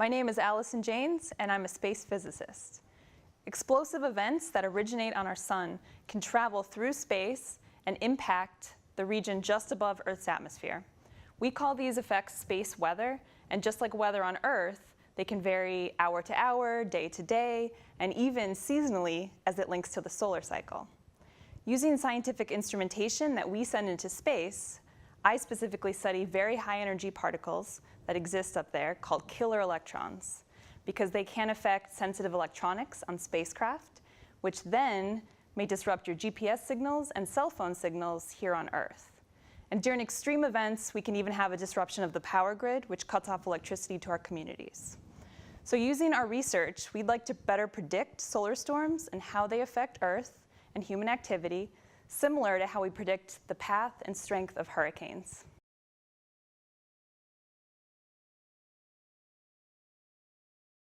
My name is Allison Jaynes, and I'm a space physicist. Explosive events that originate on our sun can travel through space and impact the region just above Earth's atmosphere. We call these effects space weather, and just like weather on Earth, they can vary hour to hour, day to day, and even seasonally as it links to the solar cycle. Using scientific instrumentation that we send into space, I specifically study very high energy particles that exist up there called killer electrons, because they can affect sensitive electronics on spacecraft, which then may disrupt your GPS signals and cell phone signals here on Earth. And during extreme events, we can even have a disruption of the power grid, which cuts off electricity to our communities. So using our research, we'd like to better predict solar storms and how they affect Earth and human activity, similar to how we predict the path and strength of hurricanes.